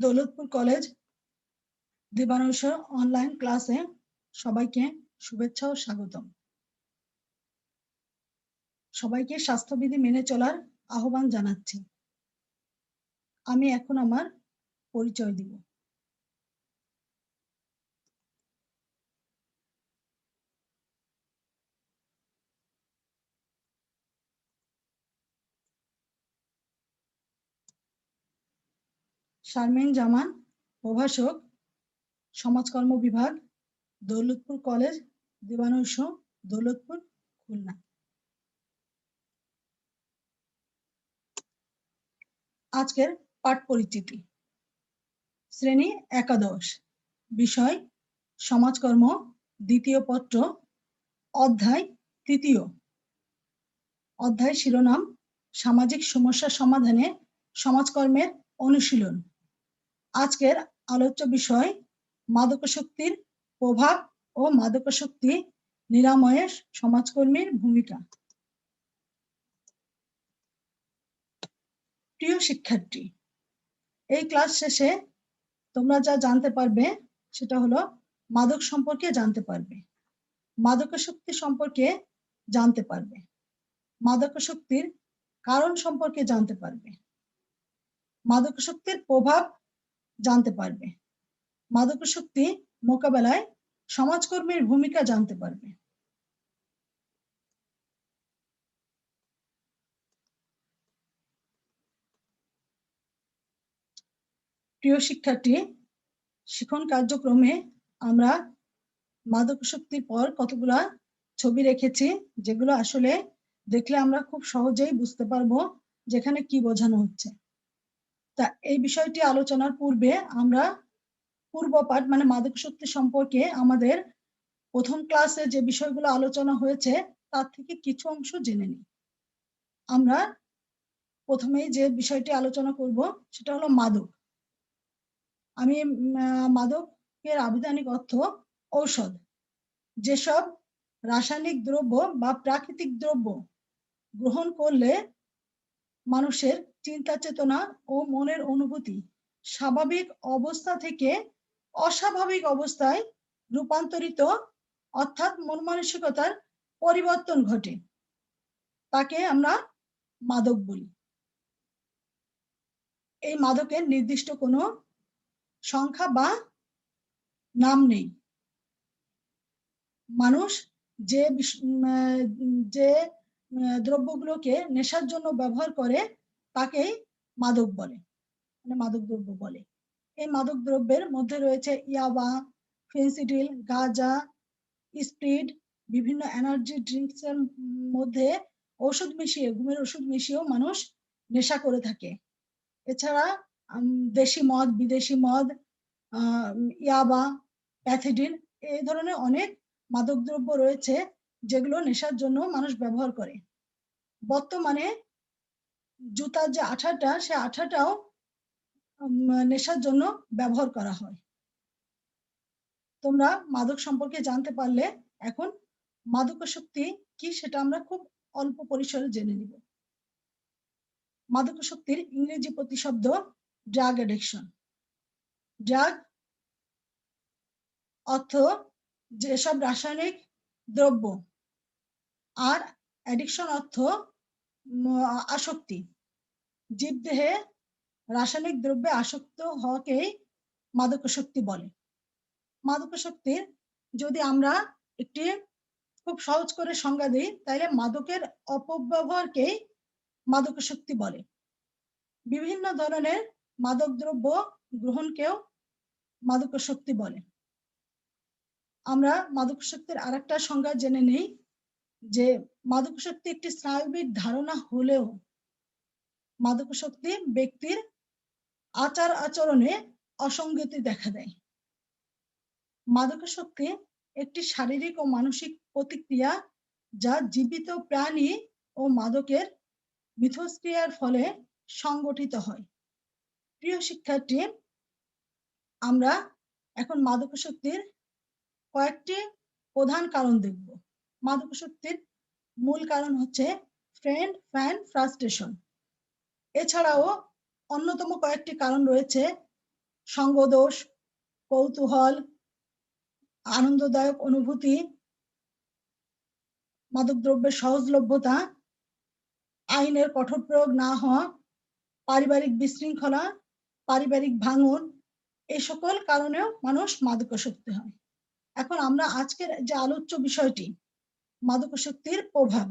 Daulatpur college দিবানুষ online ক্লাসে সবাইকে শুভেচ্ছা ও স্বাগতম। সবাইকে স্বাস্থ্যবিধি মেনে চলার আহ্বান জানাচ্ছি। আমি এখন আমার পরিচয় দিব। শারমিন জামান, প্রভাষক, সমাজকর্ম বিভাগ, দৌলতপুর কলেজ দিবানুষ, দৌলতপুর, খুলনা। আজকের পাঠ পরিচিতি। শ্রেণী একাদশ, বিষয় সমাজকর্ম, দ্বিতীয় পত্র, অধ্যায় তৃতীয়। অধ্যায় শিরোনাম সামাজিক সমস্যা সমাধানে সমাজকর্মের অনুশীলন। আজকের আলোচ্য বিষয় মাদকাসক্তির প্রভাব ও মাদকাসক্তি নিরাময়ে সমাজকর্মীর ভূমিকা। প্রিয় শিক্ষার্থী, এই ক্লাস শেষে তোমরা যা জানতে পারবে সেটা হলো মাদক সম্পর্কে জানতে পারবে, মাদকাসক্তি সম্পর্কে জানতে পারবে, মাদকাসক্তির কারণ সম্পর্কে জানতে পারবে, মাদকাসক্তির প্রভাব জানতে পারবে, মাদকাসক্তি মোকাবেলায় সমাজকর্মীর ভূমিকা জানতে পারবে। প্রিয় শিক্ষার্থী, শিখন কার্যক্রমে আমরা মাদকাসক্তির পর কতগুলা ছবি রেখেছি, যেগুলো আসলে দেখলে আমরা খুব সহজেই বুঝতে পারবো যেখানে কি বোঝানো হচ্ছে। তা এই বিষয়টি আলোচনার পূর্বে আমরা পূর্ব পাঠ মানে মাদকাসক্তি সম্পর্কে আমাদের প্রথম ক্লাসে যে বিষয়গুলো আলোচনা হয়েছে তার থেকে কিছু অংশ জেনে নিই। আমরা প্রথমেই যে বিষয়টি আলোচনা করব সেটা হলো মাদক। আমি মাদকের আবিধানিক অর্থ ঔষধ, যেসব রাসায়নিক দ্রব্য বা প্রাকৃতিক দ্রব্য গ্রহণ করলে মানুষের চিন্তা চেতনা ও মনের অনুভূতি স্বাভাবিক অবস্থা থেকে অস্বাভাবিক অবস্থায় রূপান্তরিত, অর্থাৎ মন মানসিকতার পরিবর্তন ঘটে, তাকে আমরা মাদক বলি। এই মাদকের নির্দিষ্ট কোনো সংখ্যা বা নাম নেই। মানুষ যে দ্রব্যগুলোকে নেশার জন্য ব্যবহার করে তাকেই মাদক বলে, মানে মাদক দ্রব্য বলে। এই মাদক দ্রব্যের মধ্যে রয়েছে ইয়াবা, ফেন্সিডিল, গাঁজা, স্পিড, বিভিন্ন এনার্জি ড্রিঙ্কস এর মধ্যে ওষুধ মিশিয়ে, ঘুমের ওষুধ মিশিয়েও মানুষ নেশা করে থাকে। এছাড়া দেশি মদ, বিদেশি মদ, ইয়াবা, প্যাথিডিন, এই ধরনের অনেক মাদকদ্রব্য রয়েছে যেগুলো নেশার জন্য মানুষ ব্যবহার করে। বর্তমানে জুতার যে আঠাটা, সে আঠাটাও নেশার জন্য ব্যবহার করা হয়। তোমরা মাদক সম্পর্কে জানতে পারলে এখন মাদকাসক্তি কি সেটা আমরা খুব অল্প পরিসরে জেনে নিব। মাদকাসক্তির ইংরেজি প্রতিশব্দ ড্রাগ অ্যাডিকশন। ড্রাগ অর্থ যেসব রাসায়নিক দ্রব্য, আর অ্যাডিকশন অর্থ আসক্তি। জীবদেহে রাসায়নিক দ্রব্যে আসক্ত হওয়াকেই মাদকাসক্তি বলে। মাদকাসক্তির যদি আমরা একটি খুব সহজ করে সংজ্ঞা দিই, তাহলে মাদকের অপব্যবহারকেই মাদকাসক্তি বলে। বিভিন্ন ধরনের মাদক দ্রব্য গ্রহণকেও মাদকাসক্তি বলে। আমরা মাদকাসক্তির আরেকটা সংজ্ঞা জেনে নিই, যে মাদকাসক্তি একটি স্নায়বিক ধারণা হলেও মাদকাসক্তি ব্যক্তির আচার আচরণে অসঙ্গতি দেখা দেয়। মাদকাসক্তি একটি শারীরিক ও মানসিক প্রতিক্রিয়া যা জীবিত প্রাণী ও মাদকের মিথস্ক্রিয়ার ফলে সংগঠিত হয়। প্রিয় শিক্ষার্থী, আমরা এখন মাদকাসক্তির কয়েকটি প্রধান কারণ দেখব। মাদকাসক্তির মূল কারণ হচ্ছে ফ্রেন্ড ফ্যান ফ্রাস্ট্রেশন। এছাড়াও অন্যতম কয়েকটি কারণ রয়েছে, সঙ্গদোষ, কৌতূহল, আনন্দদায়ক অনুভূতি, মাদকদ্রব্যের সহজলভ্যতা, আইনের কঠোর প্রয়োগ না হওয়া, পারিবারিক বিশৃঙ্খলা, পারিবারিক ভাঙন, এই সকল কারণেও মানুষ মাদকাসক্ত হয়। এখন আমরা আজকের যে আলোচ্য বিষয়টি মাদকাসক্তির প্রভাব,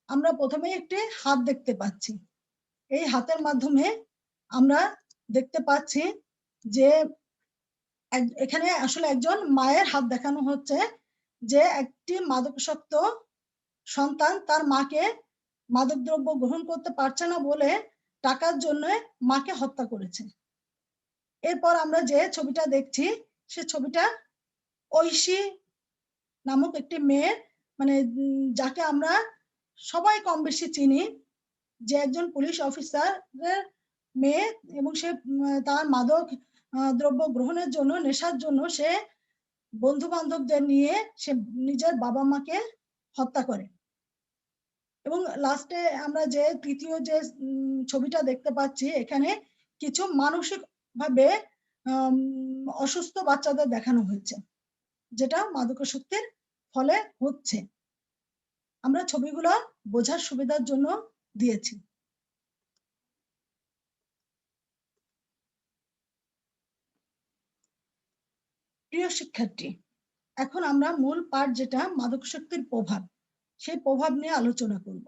আমরা প্রথমে একটি হাত দেখতে পাচ্ছি। এই হাতের মাধ্যমে আমরা দেখতে পাচ্ছি যে এখানে আসলে একজন মায়ের হাত দেখানো হচ্ছে, যে একটি মাদকাসক্ত সন্তান তার মাকে মাদকদ্রব্য গ্রহণ করতে পারছে না বলে টাকার জন্য মাকে হত্যা করেছে। এরপর আমরা যে ছবিটা দেখছি সে ছবিটা ঐশী নামক একটি মেয়ে, মানে যাকে আমরা সবাই কম বেশি চিনি, যে একজন পুলিশ অফিসারের মেয়ে, এবং সে তার মাদক দ্রব্য গ্রহণের জন্য, নেশার জন্য সে বন্ধু বান্ধবদের নিয়ে সে নিজের বাবা মাকে হত্যা করে। এবং লাস্টে আমরা যে তৃতীয় যে ছবিটা দেখতে পাচ্ছি, এখানে কিছু মানসিক ভাবে অসুস্থ বাচ্চাদের দেখানো হয়েছে, যেটা মাদকাসক্তির ফলে হচ্ছে। আমরা ছবিগুলো বোঝার সুবিধার জন্য দিয়েছি। প্রিয় শিক্ষার্থী, এখন আমরা মূল পাঠ, যেটা মাদকাসক্তির প্রভাব, সেই প্রভাব নিয়ে আলোচনা করব।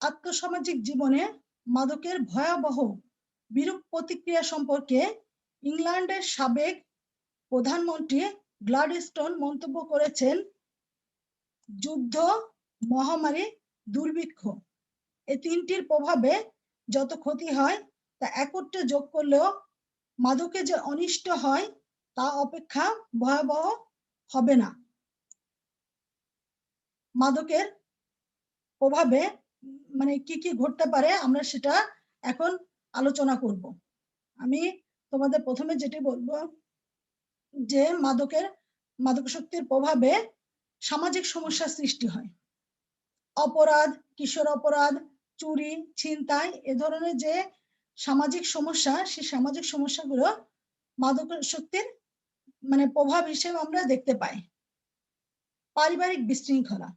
আত্মসামাজিক জীবনে মাদকের ভয়াবহ বিরূপ প্রতিক্রিয়া সম্পর্কে ইংল্যান্ডের সাবেক প্রধানমন্ত্রী গ্লাডস্টোন মন্তব্য করেছেন, যুদ্ধ, মহামারী, দুর্ভিক্ষ, এই তিনটির প্রভাবে যত ক্ষতি হয় তা একত্রে যোগ করলেও মাদকে যে অনিষ্ট হয় তা অপেক্ষা ভয়াবহ হবে না। মাদকের প্রভাবে মানে কি কি ঘটতে পারে আমরা সেটা এখন আলোচনা করব। আমি তোমাদের প্রথমে যেটি বলবো, যে মাদকাসক্তির প্রভাবে সামাজিক সমস্যার সৃষ্টি হয়। অপরাধ, কিশোর অপরাধ, চুরি, ছিনতাই, এ ধরনের যে সামাজিক সমস্যা, সেই সামাজিক সমস্যাগুলো মাদকাসক্তির মানে প্রভাব হিসেবে আমরা দেখতে পাই। পারিবারিক বিশৃঙ্খলা,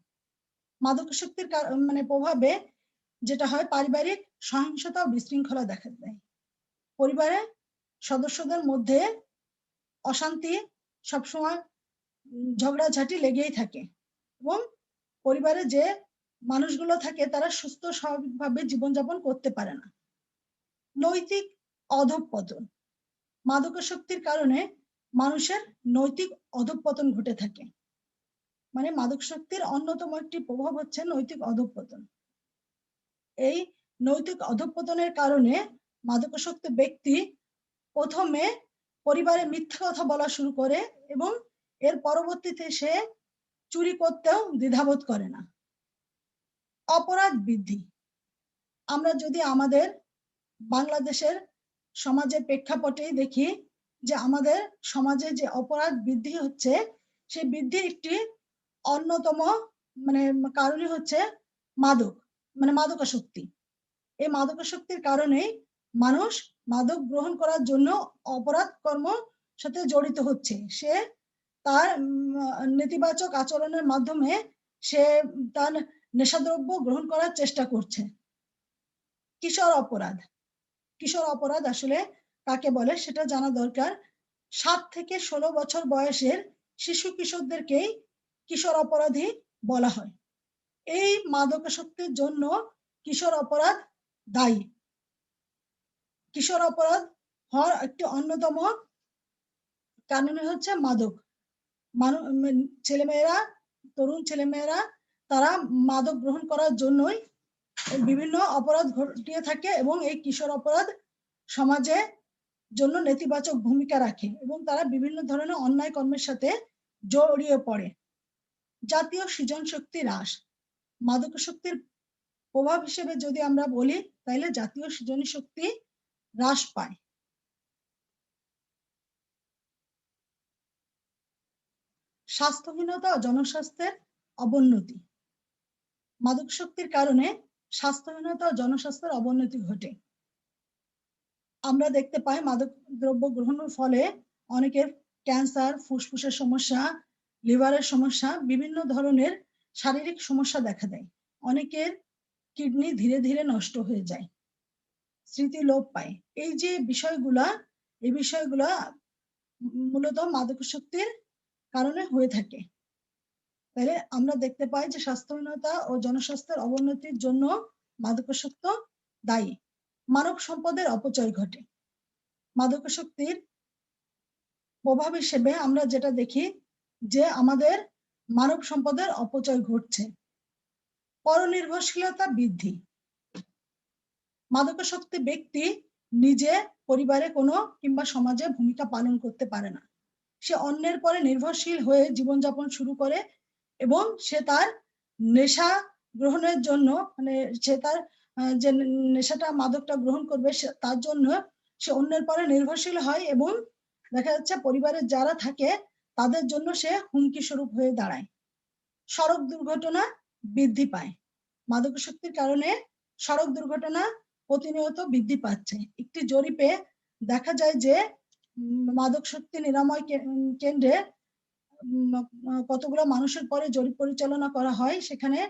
মাদকাসক্তির মানে প্রভাবে যেটা হয়, পারিবারিক সহিংসতা ও বিশৃঙ্খলা দেখা দেয়। পরিবারের সদস্যদের মধ্যে অশান্তি, সবসময় ঝগড়াঝাটি লেগেই থাকে, এবং পরিবারে যে মানুষগুলো থাকে তারা সুস্থ স্বাভাবিকভাবে জীবনযাপন করতে পারে না। নৈতিক অধঃপতন, মাদকাসক্তির কারণে মানুষের নৈতিক অধঃপতন ঘটে থাকে। মানে মাদকাসক্তির অন্যতম একটি প্রভাব হচ্ছে নৈতিক অধঃপতন। এই নৈতিক অধঃপতনের কারণে মাদকাসক্ত ব্যক্তি প্রথমে পরিবারে মিথ্যা কথা বলা শুরু করে, এবং এর পরবর্তীতে সে চুরি করতেও দ্বিধাবোধ করে না। অপরাধ বৃদ্ধি, আমরা যদি আমাদের বাংলাদেশের সমাজের প্রেক্ষাপটেই দেখি, যে আমাদের সমাজে যে অপরাধ বৃদ্ধি হচ্ছে, সেই বৃদ্ধির একটি অন্যতম মানে কারণই হচ্ছে মাদকাসক্তি। এই মাদকাসক্তির কারণেই মানুষ মাদক গ্রহণ করার জন্য অপরাধ কর্ম সাথে জড়িত হচ্ছে। সে তার নেতিবাচক আচরণের মাধ্যমে সে তার নেশাদ্রব্য গ্রহণ করার চেষ্টা করছে। কিশোর অপরাধ, কিশোর অপরাধ আসলে কাকে বলে সেটা জানা দরকার। 7 থেকে 16 বছর বয়সের শিশু কিশোরদেরকেই কিশোর অপরাধী বলা হয়। এই মাদকাসক্তির জন্য কিশোর অপরাধ দায়ী। কিশোর অপরাধ হওয়ার একটি অন্যতম কারণই হচ্ছে মাদক। ছেলেমেয়েরা, তরুণ ছেলেমেয়েরা তারা মাদক গ্রহণ করার জন্যই বিভিন্ন অপরাধ ঘটিয়ে থাকে, এবং এই কিশোর অপরাধ সমাজে জন্য নেতিবাচক ভূমিকা রাখে, এবং তারা বিভিন্ন ধরনের অন্যায় কর্মের সাথে জড়িয়ে পড়ে। জাতীয় সৃজন শক্তি হ্রাস, মাদকাসক্তির প্রভাব হিসেবে যদি আমরা বলি, তাহলে জাতীয় সৃজনী শক্তি হ্রাস পায়। স্বাস্থ্যহীনতা ও জনস্বাস্থ্যের অবনতি, মাদকাসক্তির কারণে স্বাস্থ্যহীনতা ও জনস্বাস্থ্যের অবনতি ঘটে। আমরা দেখতে পাই মাদক দ্রব্য গ্রহণের ফলে অনেকের ক্যান্সার, ফুসফুসের সমস্যা, লিভারের সমস্যা, বিভিন্ন ধরনের শারীরিক সমস্যা দেখা দেয়। অনেকের কিডনি ধীরে ধীরে নষ্ট হয়ে যায়, স্মৃতি লোপ পায়। এই যে বিষয়গুলা, এই বিষয়গুলা মূলত মাদকাসক্তির কারণে হয়ে থাকে। তাহলে আমরা দেখতে পাই যে স্বাস্থ্যহীনতা ও জনস্বাস্থ্যের অবনতির জন্য মাদকাসক্ত দায়ী। মানব সম্পদের অপচয় ঘটে। মাদকাসক্তির প্রভাব হিসেবে আমরা যেটা দেখি যে আমাদের মানব সম্পদের অপচয় ঘটছে। পরনির্ভরশীলতা বৃদ্ধি। মাদকাসক্ত ব্যক্তি নিজে, পরিবারে কোনো কিংবা সমাজে ভূমিকা পালন করতে পারে না। সে অন্যের পরে নির্ভরশীল হয়ে জীবনযাপন শুরু করে এবং সে তার নেশা গ্রহণের জন্য, মানে সে তার যে নেশাটা, মাদকটা গ্রহণ করবে, তার জন্য সে অন্যের পরে নির্ভরশীল হয় এবং দেখা যাচ্ছে পরিবারের যারা থাকে তাদের জন্য সে হুমকি স্বরূপ হয়ে দাঁড়ায়। সড়ক দুর্ঘটনা বৃদ্ধি পায়। মাদকাসক্তির কারণে সড়ক দুর্ঘটনা প্রতিনিয়ত বৃদ্ধি পাচ্ছে। একটি জরিপে দেখা যায় যে মাদকাসক্তি নিরাময় কেন্দ্রে কতগুলো মানুষের পরে জরিপ পরিচালনা করা হয়। সেখানে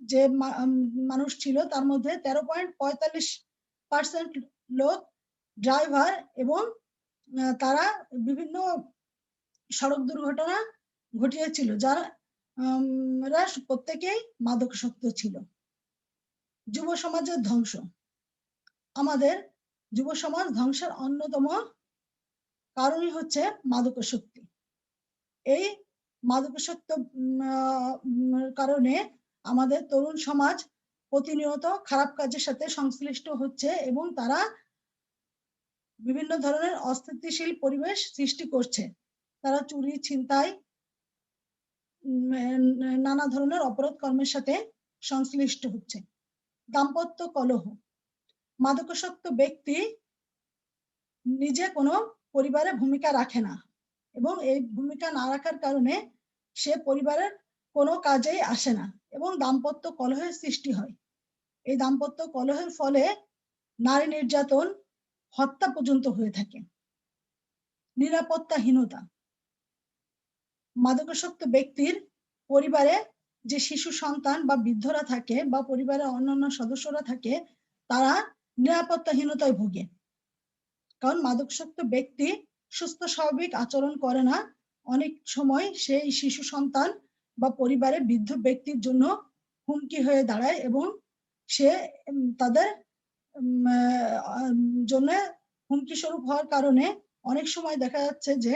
যে মানুষ ছিল তার মধ্যে 13.45% লোক ড্রাইভার এবং তারা বিভিন্ন সড়ক দুর্ঘটনা ঘটিয়েছিল, যারা প্রত্যেকেই মাদকাসক্ত ছিল। যুব সমাজের ধ্বংস। আমাদের যুব সমাজ ধ্বংসের অন্যতম কারণই হচ্ছে মাদকাসক্তি। এই মাদকাসক্ত কারণে আমাদের তরুণ সমাজ প্রতিনিয়ত খারাপ কাজের সাথে সংশ্লিষ্ট হচ্ছে এবং তারা বিভিন্ন ধরনের অস্থিতিশীল পরিবেশ সৃষ্টি করছে। তারা চুরি, ছিনতাই, নানা ধরনের অপরাধ কর্মের সাথে সংশ্লিষ্ট হচ্ছে। দাম্পত্য কলহ। মাদকাসক্ত ব্যক্তি নিজে কোনো পরিবারে ভূমিকা রাখে না এবং এই ভূমিকা না রাখার কারণে সে পরিবারের কোনো কাজেই আসে না এবং দাম্পত্য কলহের সৃষ্টি হয়। এই দাম্পত্য কলহের ফলে নারী নির্যাতন, হত্যা পর্যন্ত হয়ে থাকে। নিরাপত্তাহীনতা। মাদকাসক্ত ব্যক্তির পরিবারে যে শিশু সন্তান বা বৃদ্ধরা থাকে বা পরিবারের অন্যান্য সদস্যরা থাকে, তারা নিরাপত্তাহীনতায় ভোগে। কারণ মাদকাসক্ত ব্যক্তি সুস্থ স্বাভাবিক আচরণ করে না। অনেক সময় সেই শিশু সন্তান বা পরিবারের বৃদ্ধ ব্যক্তির জন্য হুমকি হয়ে দাঁড়ায় এবং সে তাদের জন্য হুমকি স্বরূপ হওয়ার কারণে অনেক সময় দেখা যাচ্ছে যে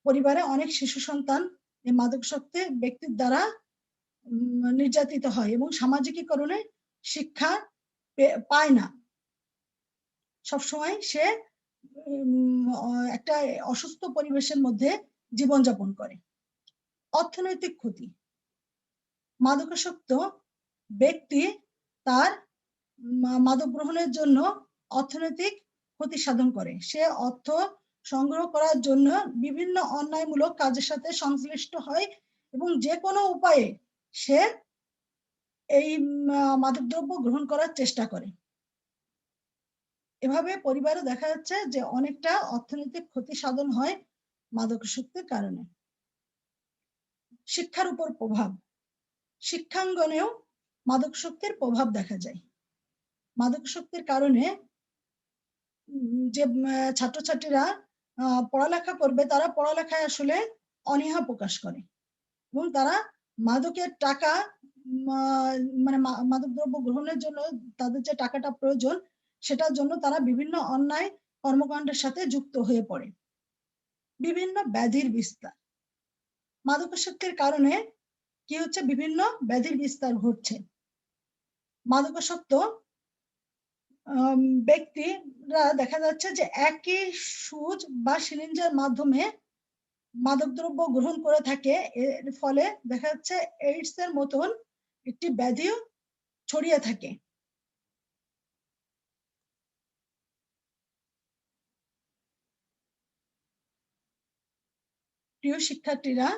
পরিবারে অনেক শিশু সন্তান এই মাদকাসক্ত ব্যক্তির দ্বারা নির্যাতিত হয় এবং সামাজিকীকরণে শিক্ষা পায় না। সবসময় সে একটা অসুস্থ পরিবেশের মধ্যে জীবনযাপন করে। অর্থনৈতিক ক্ষতি। মাদকাসক্ত ব্যক্তি তার মাদক গ্রহণের জন্য অর্থনৈতিক ক্ষতি সাধন করে। সে অর্থ সংগ্রহ করার জন্য বিভিন্ন অন্যায়মূলক কাজের সাথে সংশ্লিষ্ট হয় এবং যে কোনো উপায়ে সে এই মাদকদ্রব্য গ্রহণ করার চেষ্টা করে। এভাবে পরিবারে দেখা যাচ্ছে যে অনেকটা অর্থনৈতিক ক্ষতি সাধন হয় মাদকাসক্তির কারণে। শিক্ষার উপর প্রভাব। শিক্ষাঙ্গনেও মাদকাসক্তির প্রভাব দেখা যায়। মাদকাসক্তির কারণে যে ছাত্রছাত্রীরা পড়ালেখা করবে, তারা পড়ালেখায় আসলে অনীহা প্রকাশ করে এবং তারা মাদকের টাকা, মানে মাদকদ্রব্য গ্রহণের জন্য তাদের যে টাকাটা প্রয়োজন, সেটার জন্য তারা বিভিন্ন অন্যায় কর্মকাণ্ডের সাথে যুক্ত হয়ে পড়ে। বিভিন্ন ব্যাধির বিস্তার। মাদকাসক্তির কারণে কি হচ্ছে, বিভিন্ন ব্যাধির বিস্তার ঘটছে। মাদকাসক্ত ব্যক্তিরা দেখা যাচ্ছে যে একই সুচ বা সিরিঞ্জের মাধ্যমে মাদকদ্রব্য গ্রহণ করে থাকে। এর ফলে দেখা যাচ্ছে এইডস এর মতন একটি ব্যাধিও ছড়িয়ে থাকে। প্রিয় শিক্ষার্থীরা,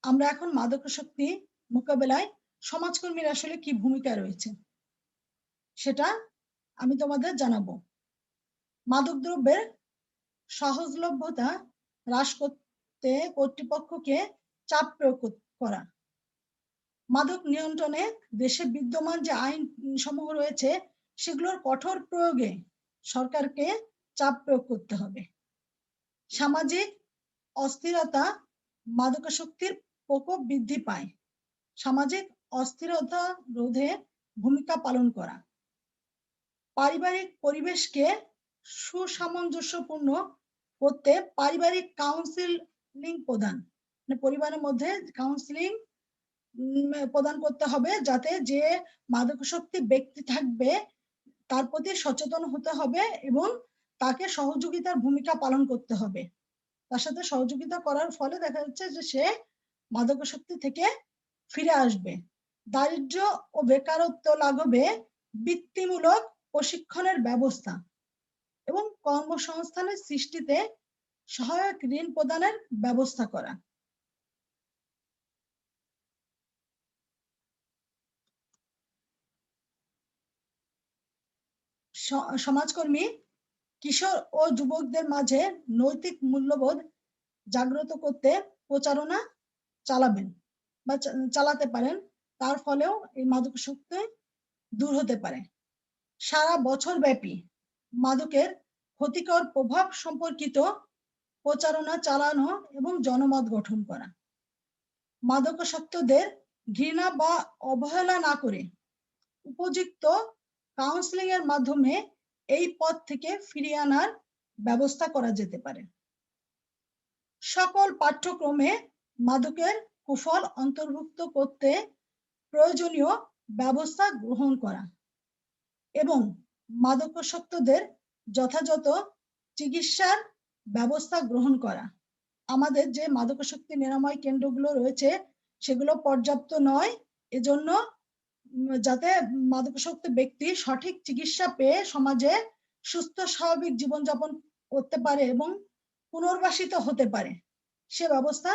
আমরা এখন মাদকাসক্তি মোকাবেলায় সমাজকর্মীর আসলে কি ভূমিকা রয়েছে সেটা আমি তোমাদের জানাবো। মাদকদ্রব্যের সহজলভ্যতা হ্রাস করতে কর্তৃপক্ষকে চাপ প্রয়োগ করা। মাদক নিয়ন্ত্রণে দেশে বিদ্যমান যে আইন সমূহ রয়েছে সেগুলোর কঠোর প্রয়োগে সরকারকে চাপ প্রয়োগ করতে হবে। সামাজিক অস্থিরতা মাদকাসক্তির প্রকোপ বৃদ্ধি পায়। সামাজিক অস্থিরতা রোধে ভূমিকা পালন করা। পারিবারিক পরিবেশকে সুসামঞ্জস্যপূর্ণ করতে পারিবারিক কাউন্সিলিং প্রদান, মানে পরিবারের মধ্যে কাউন্সিলিং প্রদান করতে হবে, যাতে যে মাদকাসক্তি ব্যক্তি থাকবে তার প্রতি সচেতন হতে হবে এবং তাকে সহযোগিতার ভূমিকা পালন করতে হবে। তার সাথে সহযোগিতা করার ফলে দেখা যাচ্ছে যে সে মাদকাসক্তি থেকে ফিরে আসবে। দারিদ্র্য ও বেকারত্ব লাঘবে বৃত্তিমূলক প্রশিক্ষণের ব্যবস্থা এবং কর্মসংস্থানের সৃষ্টিতে সহায়ক ঋণ প্রদানের ব্যবস্থা করা। সমাজকর্মী কিশোর ও যুবকদের মাঝে নৈতিক মূল্যবোধ জাগ্রত করতে প্রচারণা চালাবেন বা চালাতে পারেন, তার ফলেও এই মাদকাসক্তি দূর হতে পারে। সারা বছর ব্যাপী মাদকের ক্ষতিকর প্রভাব সম্পর্কিত প্রচারণা চালানো এবং জনমত গঠন করা। মাদকাসক্তদের ঘৃণা বা অবহেলা না করে উপযুক্ত কাউন্সিলিং এর মাধ্যমে এই পথ থেকে ফিরিয়ে আনার ব্যবস্থা করা যেতে পারে। সকল পাঠ্যক্রমে মাদকের কুফল অন্তর্ভুক্ত করতে প্রয়োজনীয় ব্যবস্থা গ্রহণ করা এবং মাদকাসক্তদের যথাযথ চিকিৎসার ব্যবস্থা গ্রহণ করা। আমাদের যে মাদকাসক্তি নিরাময় কেন্দ্রগুলো রয়েছে সেগুলো পর্যাপ্ত নয়, এজন্য যাতে মাদকাসক্ত ব্যক্তি সঠিক চিকিৎসা পেয়ে সমাজে সুস্থ স্বাভাবিক জীবনযাপন করতে পারে এবং পুনর্বাসিত হতে পারে, সে ব্যবস্থা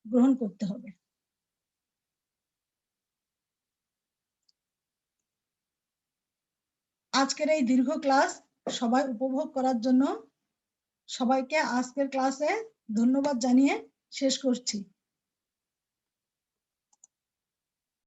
গ্রহণ করতে হবে। আজকের এই দীর্ঘ ক্লাস সবাই উপভোগ করার জন্য সবাইকে আজকের ক্লাসে ধন্যবাদ জানিয়ে শেষ করছি।